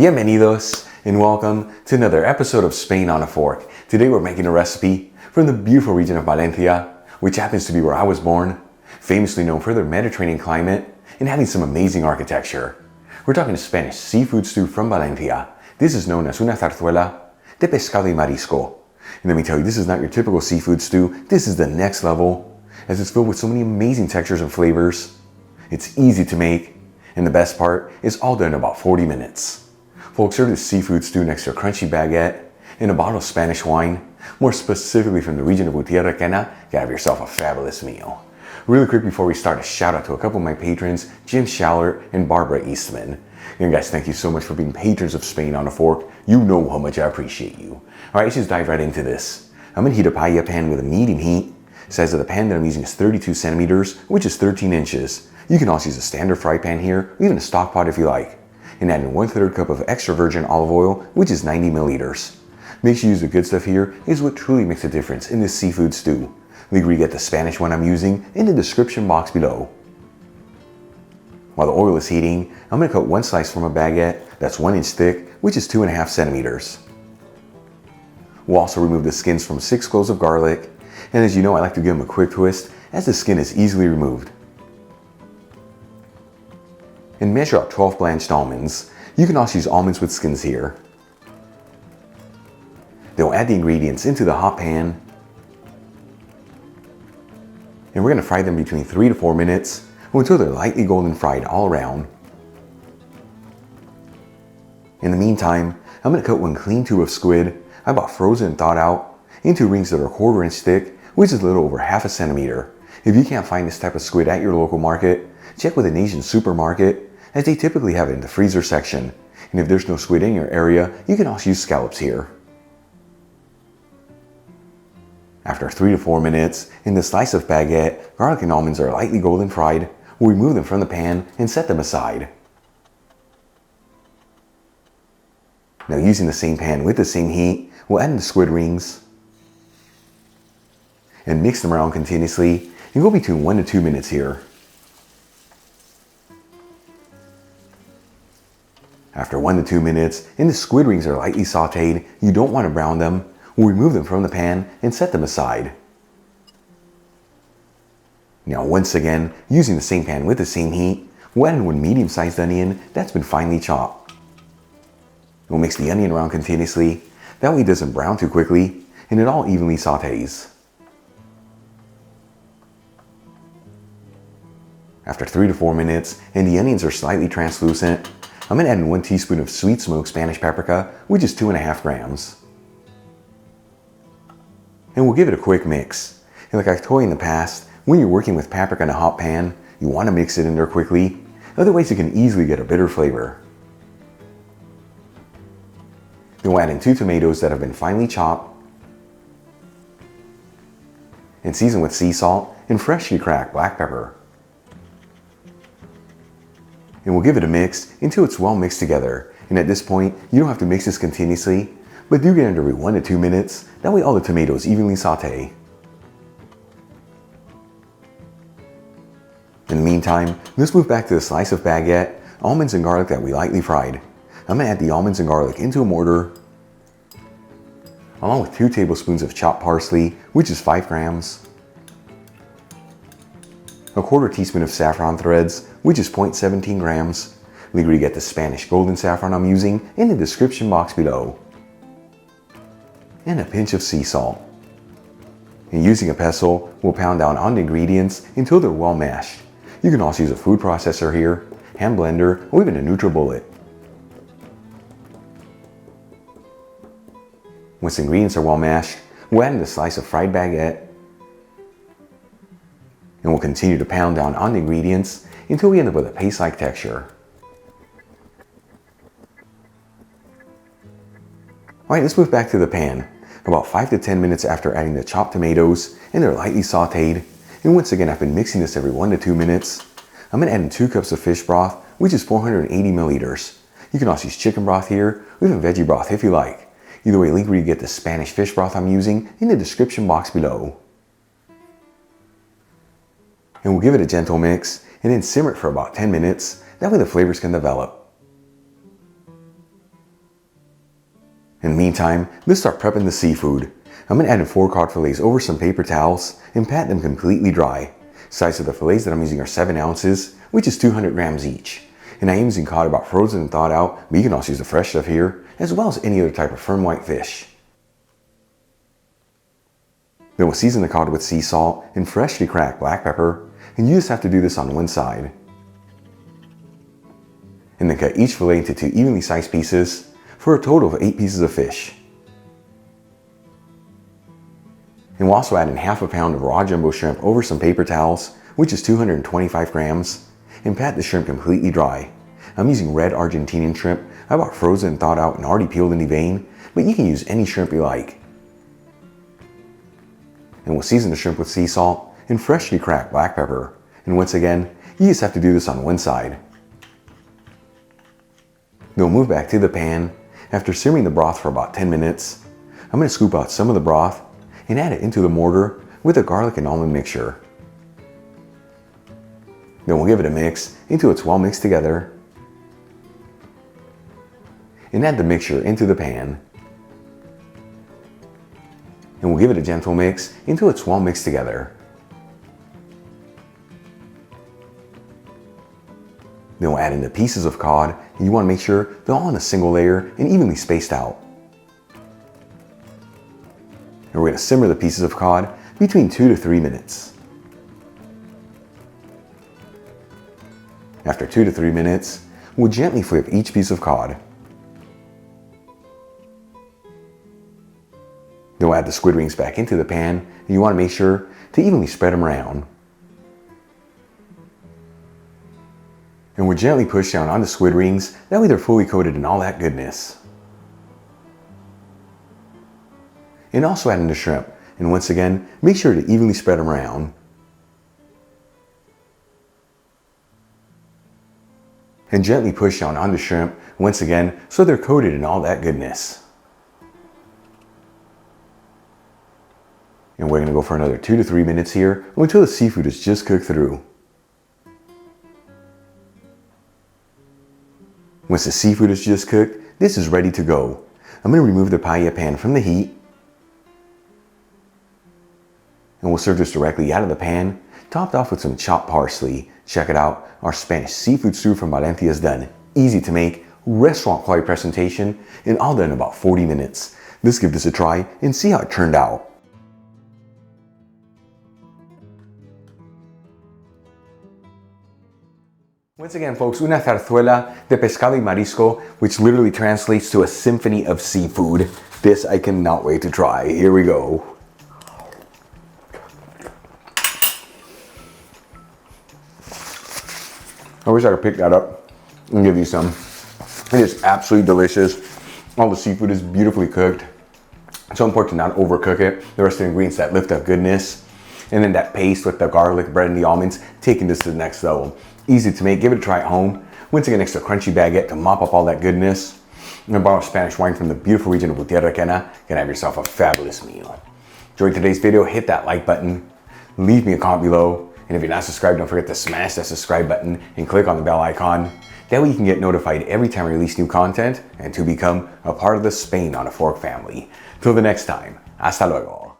Bienvenidos and welcome to another episode of Spain on a Fork. Today we're making a recipe from the beautiful region of Valencia, which happens to be where I was born, famously known for their Mediterranean climate and having some amazing architecture. We're talking a Spanish seafood stew from Valencia. This is known as una zarzuela de pescado y marisco. And let me tell you, this is not your typical seafood stew. This is the next level, as it's filled with so many amazing textures and flavors. It's easy to make, and the best part is all done in about 40 minutes. Folks, serve this seafood stew next to a crunchy baguette and a bottle of Spanish wine, more specifically from the region of Gutiérrez, you have yourself a fabulous meal. Really quick before we start, a shout out to a couple of my patrons, Jim Schallert and Barbara Eastman. And guys, thank you so much for being patrons of Spain on a Fork. You know how much I appreciate you. All right, let's just dive right into this. I'm gonna heat a paella pan with a medium heat. The size of the pan that I'm using is 32 centimeters, which is 13 inches. You can also use a standard fry pan here, or even a stock pot if you like. And add in 1/3 cup of extra virgin olive oil, which is 90 milliliters. Make sure you use the good stuff here, is what truly makes a difference in this seafood stew. Leave where you get the Spanish one I'm using in the description box below. While the oil is heating, I'm going to cut one slice from a baguette that's 1 inch thick, which is 2.5 centimeters. We'll also remove the skins from 6 cloves of garlic, and as you know, I like to give them a quick twist as the skin is easily removed. And measure out 12 blanched almonds. You can also use almonds with skins here. Then we'll add the ingredients into the hot pan, and we're going to fry them between 3 to 4 minutes until they're lightly golden fried all around. In the meantime, I'm going to cut one clean tube of squid I bought frozen and thawed out into rings that are 1/4 inch thick, which is a little over 1/2 centimeter. If you can't find this type of squid at your local market, check with an Asian supermarket, as they typically have it in the freezer section. And if there's no squid in your area, you can also use scallops here. After 3 to 4 minutes, in the slice of baguette, garlic and almonds are lightly golden fried. We'll remove them from the pan and set them aside. Now, using the same pan with the same heat, we'll add in the squid rings and mix them around continuously and go between 1 to 2 minutes here. After 1 to 2 minutes, and the squid rings are lightly sauteed, you don't want to brown them, we'll remove them from the pan and set them aside. Now once again, using the same pan with the same heat, we'll add in 1 medium-sized onion that's been finely chopped. We'll mix the onion around continuously, that way it doesn't brown too quickly, and it all evenly sautés. After 3 to 4 minutes, and the onions are slightly translucent, I'm going to add in 1 teaspoon of sweet smoked Spanish paprika, which is 2.5 grams. And we'll give it a quick mix. And like I've told you in the past, when you're working with paprika in a hot pan, you want to mix it in there quickly, otherwise it can easily get a bitter flavor. Then we'll add in 2 tomatoes that have been finely chopped, and season with sea salt and freshly cracked black pepper. And we'll give it a mix until it's well mixed together. And at this point, you don't have to mix this continuously, but do get it every 1 to 2 minutes. That way all the tomatoes evenly saute. In the meantime, let's move back to the slice of baguette, almonds and garlic that we lightly fried. I'm going to add the almonds and garlic into a mortar, along with 2 tablespoons of chopped parsley, which is 5 grams, a 1/4 teaspoon of saffron threads, which is 0.17 grams. Leave where you get the Spanish golden saffron I'm using in the description box below. And a pinch of sea salt. And using a pestle, we'll pound down on the ingredients until they're well mashed. You can also use a food processor here, hand blender, or even a NutriBullet. Once the ingredients are well mashed, we'll add in the slice of fried baguette, and we'll continue to pound down on the ingredients until we end up with a paste-like texture. Alright, let's move back to the pan. About 5 to 10 minutes after adding the chopped tomatoes, and they're lightly sauteed, and once again I've been mixing this every 1 to 2 minutes, I'm going to add in 2 cups of fish broth, which is 480 milliliters. You can also use chicken broth here, or even veggie broth if you like. Either way, link where you get the Spanish fish broth I'm using in the description box below. And we'll give it a gentle mix and then simmer it for about 10 minutes. That way the flavors can develop. In the meantime, let's start prepping the seafood. I'm going to add in 4 cod fillets over some paper towels and pat them completely dry. Size of the fillets that I'm using are 7 ounces, which is 200 grams each. And I am using cod about frozen and thawed out, but you can also use the fresh stuff here, as well as any other type of firm white fish. Then we'll season the cod with sea salt and freshly cracked black pepper, and you just have to do this on one side. And then cut each fillet into 2 evenly sized pieces for a total of 8 pieces of fish. And we'll also add in half a pound of raw jumbo shrimp over some paper towels, which is 225 grams, and pat the shrimp completely dry. I'm using red Argentinian shrimp. I bought frozen and thawed out and already peeled and deveined, but you can use any shrimp you like. And we'll season the shrimp with sea salt and freshly cracked black pepper. And once again, you just have to do this on one side. Then we'll move back to the pan. After simmering the broth for about 10 minutes, I'm going to scoop out some of the broth and add it into the mortar with the garlic and almond mixture. Then we'll give it a mix until it's well mixed together. And add the mixture into the pan. And we'll give it a gentle mix until it's well mixed together. Then we'll add in the pieces of cod, and you want to make sure they're all in a single layer and evenly spaced out. And we're going to simmer the pieces of cod between 2 to 3 minutes. After 2 to 3 minutes, we'll gently flip each piece of cod. Then we'll add the squid rings back into the pan, and you want to make sure to evenly spread them around. And we'll gently push down on the squid rings, that way they're fully coated in all that goodness. And also add in the shrimp, and once again, make sure to evenly spread them around. And gently push down on the shrimp, once again, so they're coated in all that goodness. And we're going to go for another 2 to 3 minutes here, until the seafood is just cooked through. Once the seafood is just cooked, this is ready to go. I'm going to remove the paella pan from the heat. And we'll serve this directly out of the pan, topped off with some chopped parsley. Check it out, our Spanish seafood stew from Valencia is done. Easy to make, restaurant quality presentation, and all done in about 40 minutes. Let's give this a try and see how it turned out. Once again, folks, una zarzuela de pescado y marisco, which literally translates to a symphony of seafood. This I cannot wait to try. Here we go. I wish I could pick that up and give you some. It is absolutely delicious. All the seafood is beautifully cooked. It's so important to not overcook it. The rest of the ingredients that lift up goodness. And then that paste with the garlic, bread, and the almonds, taking this to the next level. Easy to make, give it a try at home. Once again, next to a crunchy baguette to mop up all that goodness. And a bottle of Spanish wine from the beautiful region of Tierra Cana. Can have yourself a fabulous meal. Enjoyed today's video, hit that like button. Leave me a comment below. And if you're not subscribed, don't forget to smash that subscribe button and click on the bell icon. That way you can get notified every time I release new content and to become a part of the Spain on a Fork family. Till the next time, hasta luego.